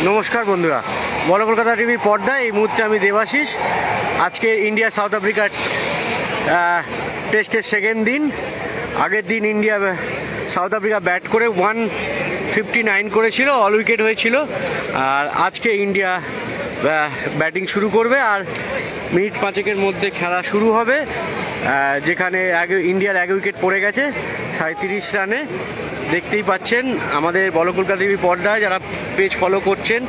নমস্কার বন্ধুরা, বলো কলকাতা টিভি পর্দায় এই মুহূর্তে আমি দেবাশিস। আজকে ইন্ডিয়া সাউথ আফ্রিকার টেস্টের সেকেন্ড দিন। আগের দিন ইন্ডিয়া সাউথ আফ্রিকা ব্যাট করে 159 করেছিল, অল উইকেট হয়েছিল। আর আজকে ইন্ডিয়া ব্যাটিং শুরু করবে আর মিনিট 5-এর মধ্যে খেলা শুরু হবে, যেখানে ইন্ডিয়ার 1 উইকেট পড়ে গেছে 37 রানে। দেখতেই পাচ্ছেন আমাদের বলো কলকাতা টিভি পর্দায় যারা পেজ ফলো করছেন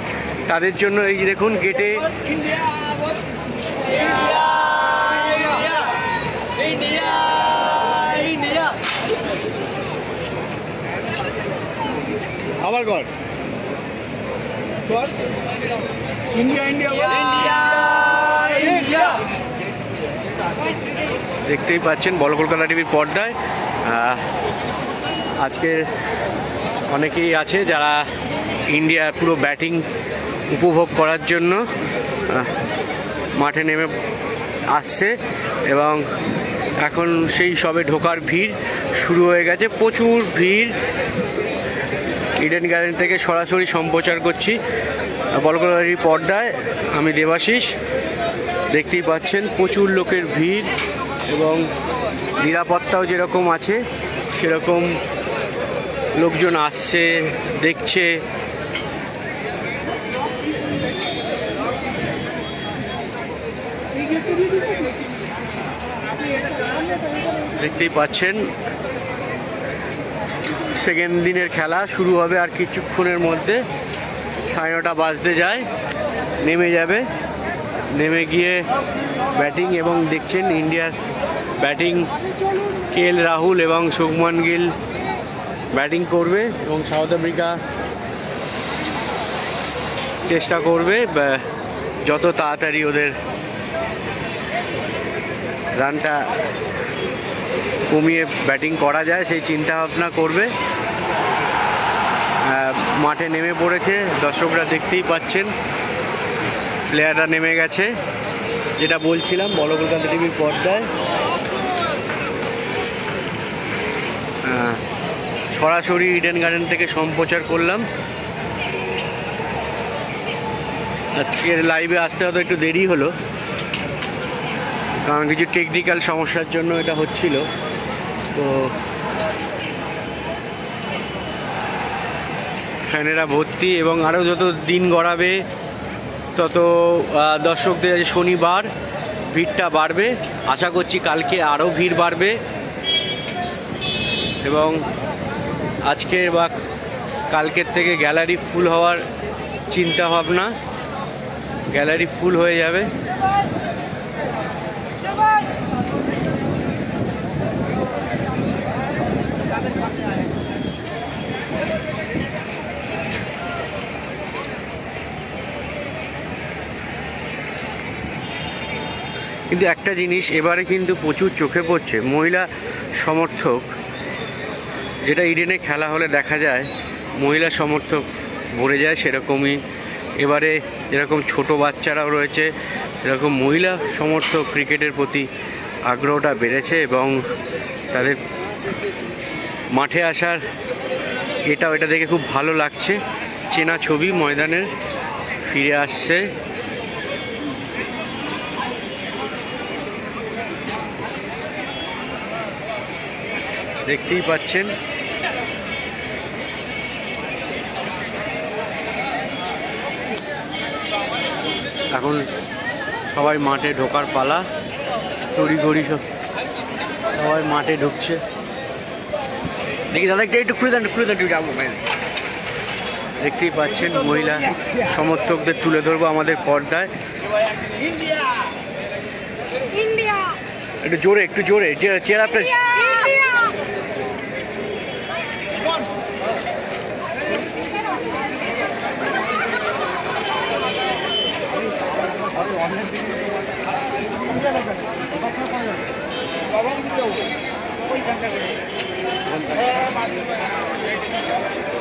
তাদের জন্য এই যে দেখুন গেটে আবার গড ইন্ডিয়া ইন্ডিয়া ইন্ডিয়া। দেখতেই পাচ্ছেন বলো কলকাতা টিভির পর্দায় আজকে অনেকেই আছে যারা ইন্ডিয়া পুরো ব্যাটিং উপভোগ করার জন্য মাঠে নেমে আসছে এবং এখন সেই সবে ঢোকার ভিড় শুরু হয়ে গেছে। প্রচুর ভিড়। ইডেন গার্ডেন থেকে সরাসরি সম্প্রচার করছি বলো কলকাতা টিভির পর্দায়, আমি দেবাশিস। দেখতেই পাচ্ছেন প্রচুর লোকের ভিড় এবং নিরাপত্তাও যেরকম আছে সেরকম লোকজন আসছে, দেখছে। দেখতেই পাচ্ছেন সেকেন্ড দিনের খেলা শুরু হবে আর কিছুক্ষণের মধ্যে। 9:30 বাজতে যায়, নেমে যাবে। নেমে গিয়ে ব্যাটিং এবং দেখছেন ইন্ডিয়ার ব্যাটিং কেএল রাহুল এবং শুভমান গিল ব্যাটিং করবে এবং সাউথ আফ্রিকা চেষ্টা করবে যত তাড়াতাড়ি ওদের রানটা কমিয়ে ব্যাটিং করা যায় সেই চিন্তা ভাবনা করবে। মাঠে নেমে পড়েছে দর্শকরা, দেখতেই পাচ্ছেন প্লেয়াররা নেমে গেছে। যেটা বলছিলাম বলো কলকাতা টিভির পর্দায় সরাসরি ইডেন গার্ডেন থেকে সম্প্রচার করলাম। আজকের লাইভে আসতে হয়তো একটু দেরি হলো, কারণ কিছু টেকনিক্যাল সমস্যার জন্য এটা হচ্ছিল। তো ফ্যানেরা ভর্তি এবং আরও যত দিন গড়াবে তত দর্শকদের শনিবার ভিড়টা বাড়বে। আশা করছি কালকে আরও ভিড় বাড়বে এবং আজকের বা কালকের থেকে গ্যালারি ফুল হওয়ার চিন্তা ভাবনা। গ্যালারি ফুল হয়ে যাবে। কিন্তু একটা জিনিস এবারে কিন্তু প্রচুর চোখে পড়ছে, মহিলা সমর্থক। যেটা ইডেনে খেলা হলে দেখা যায় মহিলা সমর্থক ভরে যায়, সেরকমই এবারে যেরকম ছোট বাচ্চারাও রয়েছে সেরকম মহিলা সমর্থক ক্রিকেটের প্রতি আগ্রহটা বেড়েছে এবং তাদের মাঠে আসার এটা দেখে খুব ভালো লাগছে। চেনা ছবি ময়দানের ফিরে আসছে। দেখতেই পাচ্ছেন এখন সবাই মাঠে ঢোকার পালা। তড়িঘড়ি সবাই মাঠে ঢুকছে। দেখি দাদা একটু খুলে দেন যাবো। দেখতেই পাচ্ছেন মহিলা সমর্থকদের তুলে ধরবো আমাদের পর্দায়। একটু জোরে চেয়ার আপনার।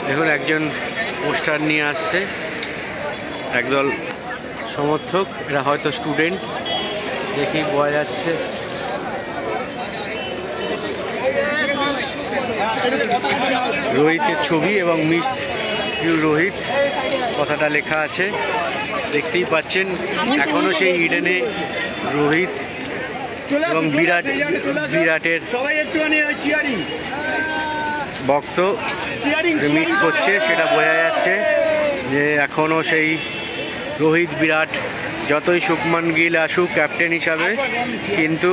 দেখুন একজন পোস্টার নিয়ে আসছে, একদল সমর্থক, এরা হয়তো স্টুডেন্ট, দেখি বোঝা যাচ্ছে। রোহিতের ছবি এবং মিস ইউ রোহিত কথাটা লেখা আছে, দেখতেই পাচ্ছেন। এখনো সেই ইডেনে রোহিত এবং বিরাটের ভক্ত মিস করছে, সেটা বোঝা যাচ্ছে যে এখনো সেই রোহিত বিরাট, যতই শুভমান গিল আসুক ক্যাপ্টেন হিসাবে, কিন্তু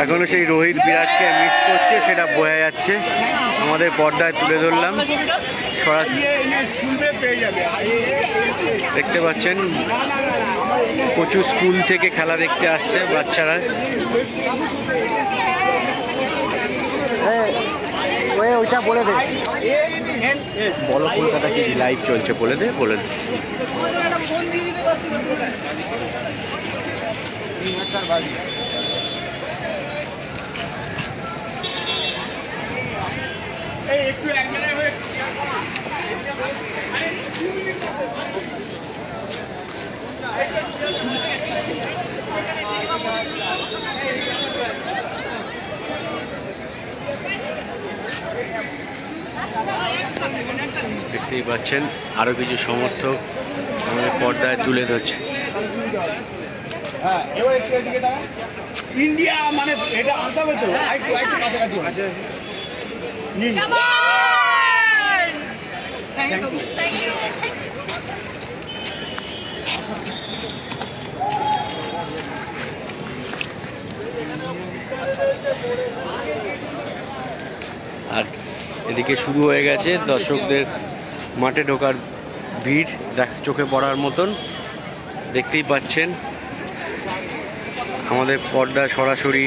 এখনো সেই রোহিত বিরাটকে মিস করছে, সেটা বোঝা যাচ্ছে। আমাদের পর্দায় তুলে ধরলাম সরাসরি। দেখতে পাচ্ছেন প্রচুর স্কুল থেকে খেলা দেখতে আসছে বাচ্চারা। ওইটা বলে দে, বলো কলকাতা কি লাইভ চলছে, বলে দে। দেখতেই পাচ্ছেন আরো কিছু সমর্থক আমাদের পর্দায় তুলে ধরছে। ইন্ডিয়া মানে এটা আনতে হবে তো, কাছাকাছি। আর এদিকে শুরু হয়ে গেছে দর্শকদের মাঠে ঢোকার ভিড়, চোখে পড়ার মতন। দেখতেই পাচ্ছেন আমাদের পর্দা সরাসরি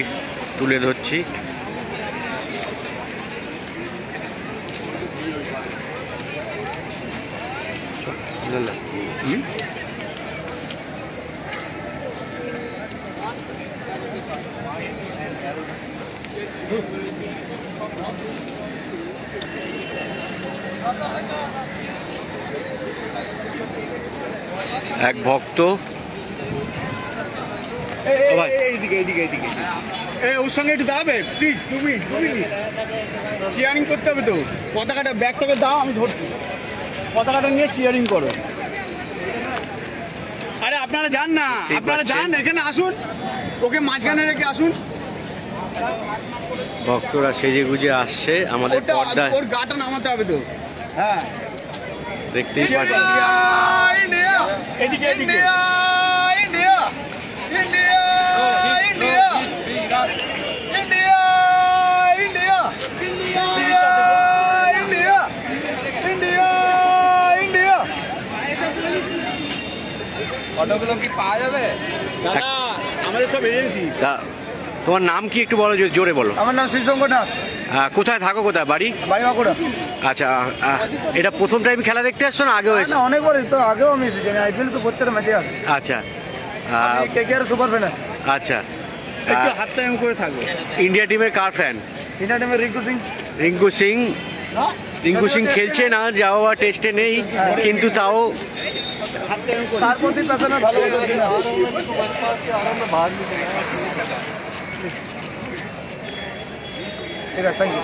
তুলে ধরছি। এক ভক্ত ওর সঙ্গে একটু দাঁড়াবে প্লিজ, তুমি চিয়ারিং করতে হবে তো। পতাকাটা ব্যাগটাকে দাও, আমি ধরছি। পতাকাটা নিয়ে চিয়ারিং করো। আরে আপনারা যান না, আপনারা যান, এখানে আসুন, ওকে মাঝখানে রেখে আসুন। ভক্তরা সেজে গুজে আসছে আমাদের পর্দায়। ওর গাটা নামাতে হবে তো। হ্যাঁ, দেখতেই পাচ্ছেন। এদিকে এদিকে অটোগুলো কি পাওয়া যাবে? দাদা, আমাদের সব এজেন্সি। তোমার নাম কি একটু বলো, জোরে বলো। আমার নাম শিবশঙ্কর নাথ। কোথায় থাকো, কোথায় বাড়ি? বাঁকুড়া। আচ্ছা, এটা প্রথম টাইম খেলা দেখতে আসছো না আগেও এসেছো? অনেকবার তো আগেও আমি এসেছি, আইপিএল তো প্রত্যেকটা ম্যাচে আছে। আচ্ছা, কেকেআর সুপার ফ্যান। আচ্ছা, একটু হাত টাইম করে থাকো। ইন্ডিয়া টিমের কার ফ্যান? ইন্ডিয়া টিমের রিঙ্কু সিং। রিঙ্কু সিং খেলছে না, যাওয়া টেস্টে নেই, কিন্তু তাও তার প্রতি পেছনে ভালোবাসা। ঠিক আছে, থ্যাংক ইউ।